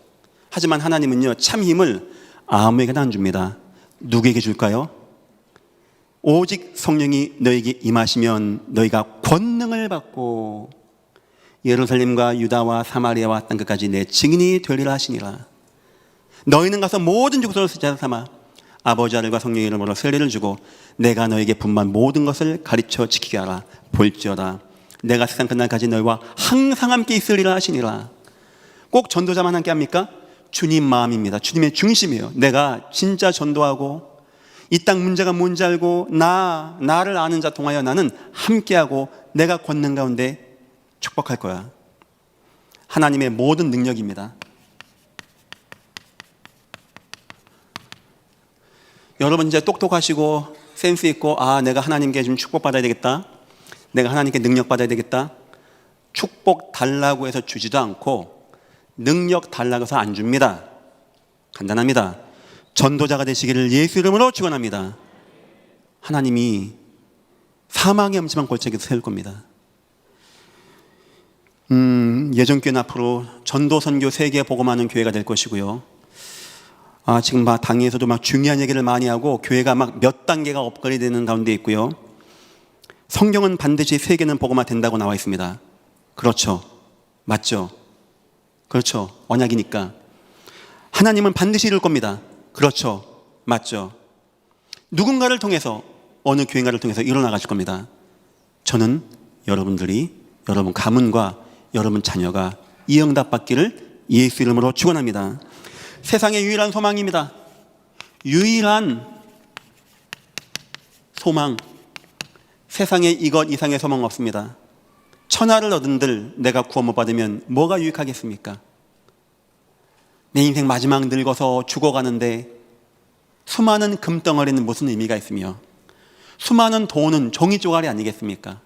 하지만 하나님은요, 참 힘을 아무에게나 안 줍니다. 누구에게 줄까요? 오직 성령이 너에게 임하시면 너희가 권능을 받고 예루살렘과 유다와 사마리아와 땅 끝까지 내 증인이 되리라 하시니라. 너희는 가서 모든 족속을 제자 삼아 아버지 아들과 성령의 이름으로 세례를 주고 내가 너에게 분만 모든 것을 가르쳐 지키게 하라. 볼지어다 내가 세상 끝날까지 너희와 항상 함께 있으리라 하시니라. 꼭 전도자만 함께 합니까? 주님 마음입니다. 주님의 중심이에요. 내가 진짜 전도하고 이 땅 문제가 뭔지 알고 나를 아는 자 통하여 나는 함께하고 내가 권능 가운데 축복할 거야. 하나님의 모든 능력입니다. 여러분 이제 똑똑하시고 센스 있고 내가 하나님께 좀 축복받아야 되겠다, 내가 하나님께 능력 받아야 되겠다. 축복 달라고 해서 주지도 않고 능력 달라고 해서 안 줍니다. 간단합니다. 전도자가 되시기를 예수 이름으로 축원합니다. 하나님이 사망의 엄침한 골짜기에서 세울 겁니다. 예전교회는 앞으로 전도 선교 세계 복음하는 교회가 될 것이고요. 지금 당에서도 중요한 얘기를 많이 하고 교회가 몇 단계가 업그레이드 되는 가운데 있고요. 성경은 반드시 세계는 복음화 된다고 나와 있습니다. 그렇죠. 맞죠. 그렇죠. 언약이니까. 하나님은 반드시 이룰 겁니다. 그렇죠. 맞죠. 누군가를 통해서, 어느 교회가를 통해서 일어나가실 겁니다. 저는 여러분들이, 여러분 가문과 여러분 자녀가 이 응답 받기를 예수 이름으로 축원합니다. 세상의 유일한 소망입니다. 유일한 소망. 세상에 이것 이상의 소망 없습니다. 천하를 얻은들 내가 구원 못 받으면 뭐가 유익하겠습니까? 내 인생 마지막 늙어서 죽어가는데 수많은 금덩어리는 무슨 의미가 있으며 수많은 돈은 종이 쪼가리 아니겠습니까?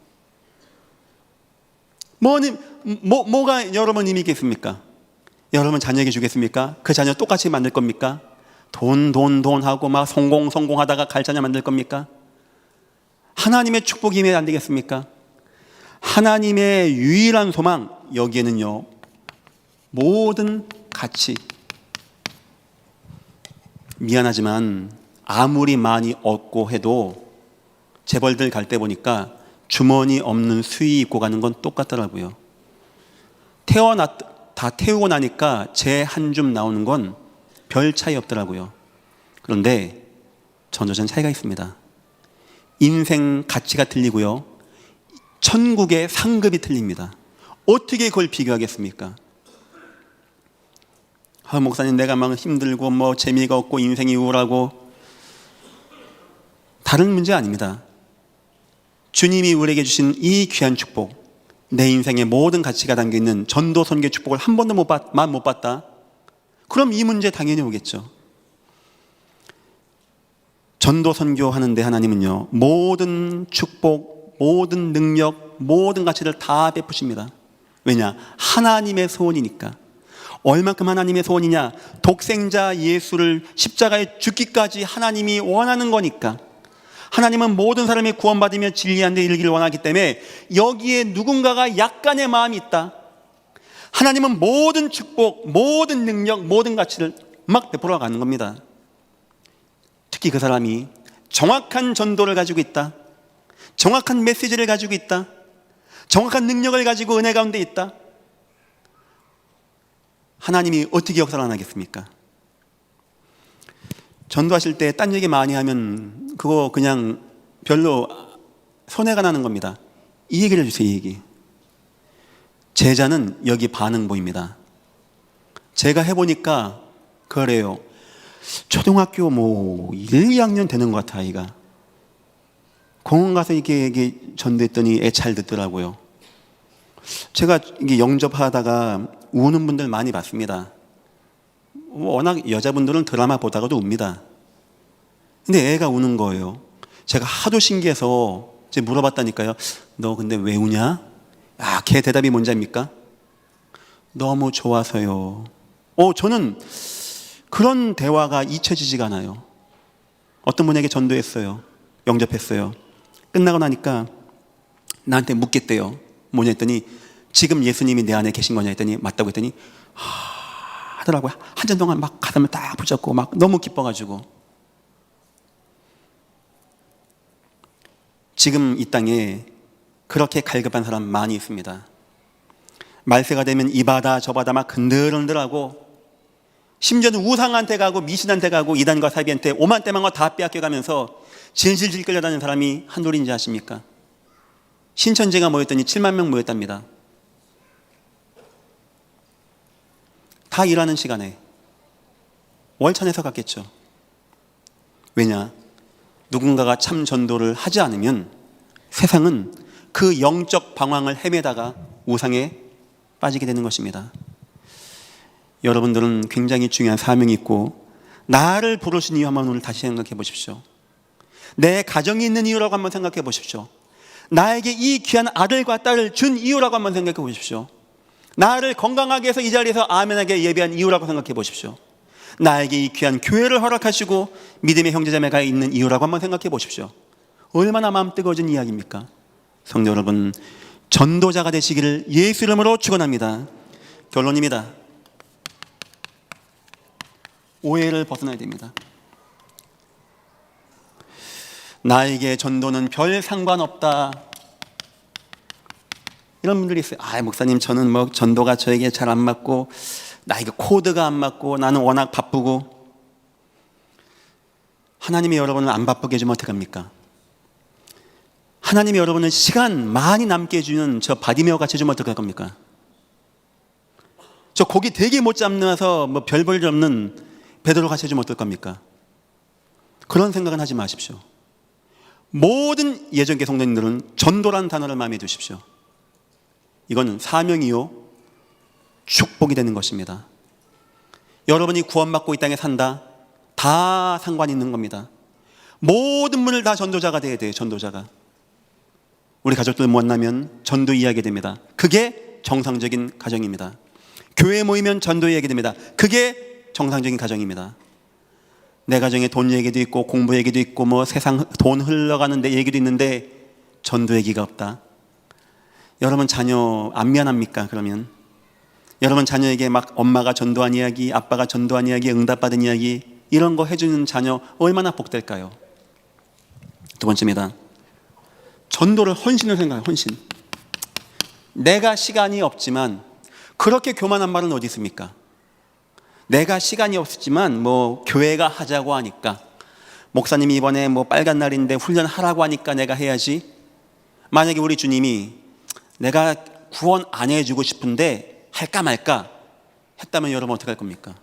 뭐가 여러분 의미 있겠습니까? 여러분 자녀에게 주겠습니까? 그 자녀 똑같이 만들 겁니까? 돈 하고 성공하다가 갈 자녀 만들 겁니까? 하나님의 축복이 임해야 안 되겠습니까? 하나님의 유일한 소망, 여기에는요 모든 가치, 미안하지만 아무리 많이 얻고 해도 재벌들 갈 때 보니까 주머니 없는 수의 입고 가는 건 똑같더라고요. 다 태우고 나니까 제 한 줌 나오는 건 별 차이 없더라고요. 그런데 전도자는 차이가 있습니다. 인생 가치가 틀리고요, 천국의 상급이 틀립니다. 어떻게 그걸 비교하겠습니까? 목사님, 내가 막 힘들고 뭐 재미가 없고 인생이 우울하고, 다른 문제 아닙니다. 주님이 우리에게 주신 이 귀한 축복, 내 인생의 모든 가치가 담겨있는 전도 선교 축복을 한 번도 못 봤다? 그럼 이 문제 당연히 오겠죠. 전도 선교하는데 하나님은요, 모든 축복, 모든 능력, 모든 가치를 다 베푸십니다. 왜냐? 하나님의 소원이니까. 얼만큼 하나님의 소원이냐? 독생자 예수를 십자가에 죽기까지 하나님이 원하는 거니까. 하나님은 모든 사람이 구원받으며 진리한 데 이르기를 원하기 때문에 여기에 누군가가 약간의 마음이 있다. 하나님은 모든 축복, 모든 능력, 모든 가치를 막 베풀어 가는 겁니다. 특히 그 사람이 정확한 전도를 가지고 있다, 정확한 메시지를 가지고 있다, 정확한 능력을 가지고 은혜 가운데 있다. 하나님이 어떻게 역사를 안 하겠습니까? 전도하실 때 딴 얘기 많이 하면 그거 그냥 별로 손해가 나는 겁니다. 이 얘기를 해주세요. 이 얘기. 제자는 여기 반응 보입니다. 제가 해보니까 그래요. 초등학교 뭐 1, 2학년 되는 것 같아. 아이가 공원 가서 이게 전도했더니 애 잘 듣더라고요. 제가 이게 영접하다가 우는 분들 많이 봤습니다. 워낙 여자분들은 드라마 보다가도 웁니다. 근데 애가 우는 거예요. 제가 하도 신기해서 이제 물어봤다니까요. 너 근데 왜 우냐? 걔 대답이 뭔지 압니까? 너무 좋아서요. 저는 그런 대화가 잊혀지지가 않아요. 어떤 분에게 전도했어요. 영접했어요. 끝나고 나니까 나한테 묻겠대요. 뭐냐 했더니 지금 예수님이 내 안에 계신 거냐 했더니 맞다고 했더니 하더라고요. 한참 동안 막 가슴을 딱 붙잡고 막 너무 기뻐가지고. 지금 이 땅에 그렇게 갈급한 사람 많이 있습니다. 말세가 되면 이 바다 저 바다 막 흔들흔들하고, 심지어는 우상한테 가고 미신한테 가고 이단과 사비한테 오만 대만 거 다 빼앗겨가면서 질질질 끌려다니는 사람이 한둘인지 아십니까? 신천지가 모였더니 7만 명 모였답니다. 다 일하는 시간에 월천에서 갔겠죠. 왜냐? 누군가가 참 전도를 하지 않으면 세상은 그 영적 방황을 헤매다가 우상에 빠지게 되는 것입니다. 여러분들은 굉장히 중요한 사명이 있고, 나를 부르신 이유 한번 오늘 다시 생각해 보십시오. 내 가정이 있는 이유라고 한번 생각해 보십시오. 나에게 이 귀한 아들과 딸을 준 이유라고 한번 생각해 보십시오. 나를 건강하게 해서 이 자리에서 아멘하게 예배한 이유라고 생각해 보십시오. 나에게 이 귀한 교회를 허락하시고 믿음의 형제자매가 있는 이유라고 한번 생각해 보십시오. 얼마나 마음 뜨거워진 이야기입니까? 성도 여러분, 전도자가 되시기를 예수 이름으로 축원합니다. 결론입니다. 오해를 벗어나야 됩니다. 나에게 전도는 별 상관없다, 이런 분들이 있어요. 목사님, 저는 뭐 전도가 저에게 잘 안 맞고, 나에게 코드가 안 맞고, 나는 워낙 바쁘고. 하나님이 여러분을 안 바쁘게 해주면 어떡합니까? 하나님이 여러분을 시간 많이 남게 해주는 저 바디메어 같이 해주면 어떡할 겁니까? 저 고기 되게 못 잡나서 뭐 별 볼 일 없는 베드로 같이 해주면 어떨 겁니까? 그런 생각은 하지 마십시오. 모든 예정계 성도님들은 전도란 단어를 마음에 두십시오. 이건 사명이요 축복이 되는 것입니다. 여러분이 구원받고 이 땅에 산다, 다 상관이 있는 겁니다. 모든 분을 다 전도자가 돼야 돼요. 전도자가. 우리 가족들 만나면 전도 이야기 됩니다. 그게 정상적인 가정입니다. 교회 모이면 전도 이야기 됩니다. 그게 정상적인 가정입니다. 내 가정에 돈 얘기도 있고 공부 얘기도 있고 뭐 세상 돈 흘러가는 데 얘기도 있는데 전도 얘기가 없다. 여러분 자녀 안 미안합니까? 그러면 여러분 자녀에게 막 엄마가 전도한 이야기, 아빠가 전도한 이야기, 응답받은 이야기, 이런 거 해주는 자녀 얼마나 복될까요? 두 번째입니다. 전도를 헌신을 생각해요. 헌신. 내가 시간이 없지만, 그렇게 교만한 말은 어디 있습니까? 내가 시간이 없지만 뭐 교회가 하자고 하니까, 목사님이 이번에 뭐 빨간 날인데 훈련하라고 하니까 내가 해야지. 만약에 우리 주님이 내가 구원 안 해주고 싶은데 할까 말까 했다면 여러분 어떻게 할 겁니까?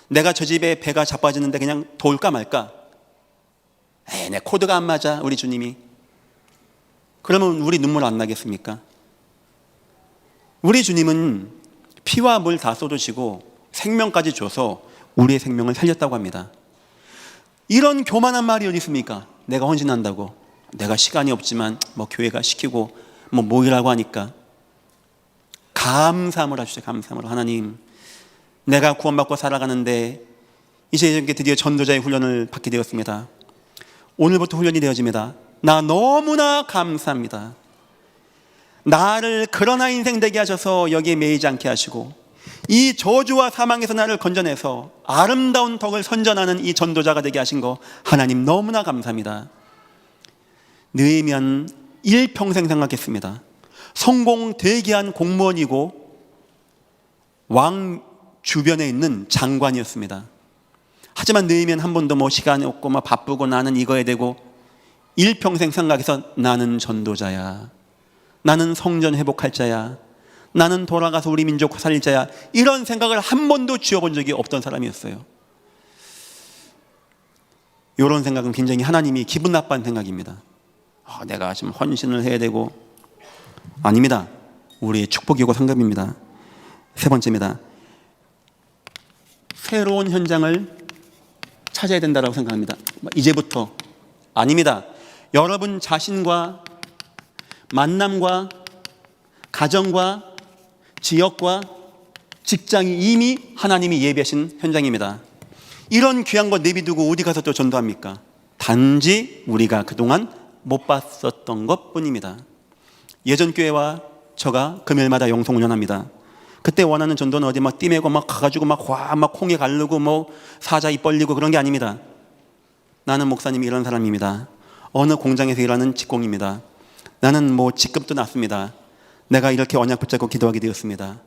내가 저 집에 배가 자빠지는데 그냥 도울까 말까? 내 코드가 안 맞아 우리 주님이. 그러면 우리 눈물 안 나겠습니까? 우리 주님은 피와 물 다 쏟으시고 생명까지 줘서 우리의 생명을 살렸다고 합니다. 이런 교만한 말이 어디 있습니까? 내가 헌신한다고, 내가 시간이 없지만 뭐 교회가 시키고 뭐 모이라고 하니까. 감사함을 하시죠. 감사함을. 하나님, 내가 구원받고 살아가는데 이제 드디어 전도자의 훈련을 받게 되었습니다. 오늘부터 훈련이 되어집니다. 나 너무나 감사합니다. 나를 그러나 인생 되게 하셔서 여기에 매이지 않게 하시고 이 저주와 사망에서 나를 건져내서 아름다운 덕을 선전하는 이 전도자가 되게 하신 거 하나님 너무나 감사합니다. 느헤미야는 일평생 생각했습니다. 성공 대기한 공무원이고 왕 주변에 있는 장관이었습니다. 하지만 느헤미야는 한 번도 뭐 시간이 없고 막 바쁘고 나는 이거 해야 되고 일평생 생각해서 나는 전도자야, 나는 성전 회복할 자야, 나는 돌아가서 우리 민족 살릴 자야, 이런 생각을 한 번도 쥐어본 적이 없던 사람이었어요. 이런 생각은 굉장히 하나님이 기분 나빠하는 생각입니다. 내가 지금 헌신을 해야 되고. 아닙니다. 우리의 축복이고 상급입니다. 세 번째입니다. 새로운 현장을 찾아야 된다고 생각합니다. 이제부터. 아닙니다. 여러분 자신과 만남과 가정과 지역과 직장이 이미 하나님이 예비하신 현장입니다. 이런 귀한 것 내비두고 어디 가서 또 전도합니까? 단지 우리가 그동안 못 봤었던 것 뿐입니다. 예전 교회와 저가 금요일마다 영성훈련합니다. 그때 원하는 전도는 어디 막 띠매고 막 가가지고 막 콩에 가르고 뭐 사자 입 벌리고 그런 게 아닙니다. 나는 목사님이 이런 사람입니다. 어느 공장에서 일하는 직공입니다. 나는 뭐 직급도 낮습니다. 내가 이렇게 언약 붙잡고 기도하게 되었습니다.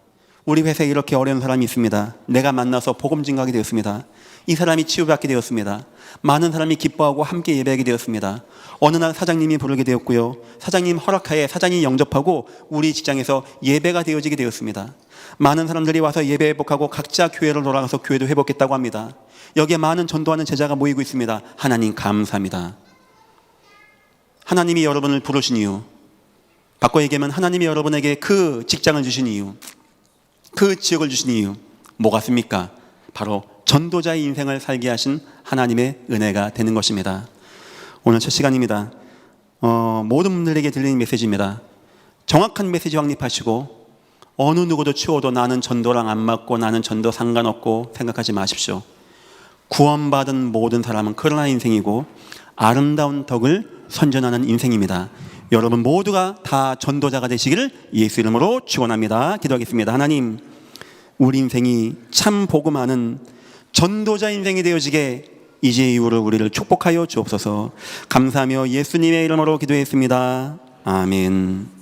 우리 회사에 이렇게 어려운 사람이 있습니다. 내가 만나서 복음 증거하게 되었습니다. 이 사람이 치유받게 되었습니다. 많은 사람이 기뻐하고 함께 예배하게 되었습니다. 어느 날 사장님이 부르게 되었고요, 사장님 허락하에 사장이 영접하고 우리 직장에서 예배가 되어지게 되었습니다. 많은 사람들이 와서 예배 회복하고 각자 교회로 돌아가서 교회도 회복했다고 합니다. 여기에 많은 전도하는 제자가 모이고 있습니다. 하나님 감사합니다. 하나님이 여러분을 부르신 이유, 바꿔 얘기하면 하나님이 여러분에게 그 직장을 주신 이유, 그 지역을 주신 이유 뭐 같습니까? 바로 전도자의 인생을 살게 하신 하나님의 은혜가 되는 것입니다. 오늘 첫 시간입니다. 모든 분들에게 들리는 메시지입니다. 정확한 메시지 확립하시고 어느 누구도 치워도 나는 전도랑 안 맞고 나는 전도 상관없고 생각하지 마십시오. 구원받은 모든 사람은 그러나 인생이고 아름다운 덕을 선전하는 인생입니다. 여러분 모두가 다 전도자가 되시기를 예수 이름으로 축원합니다. 기도하겠습니다. 하나님, 우리 인생이 참 복음하는 전도자 인생이 되어지게 이제 이후로 우리를 축복하여 주옵소서. 감사하며 예수님의 이름으로 기도했습니다. 아멘.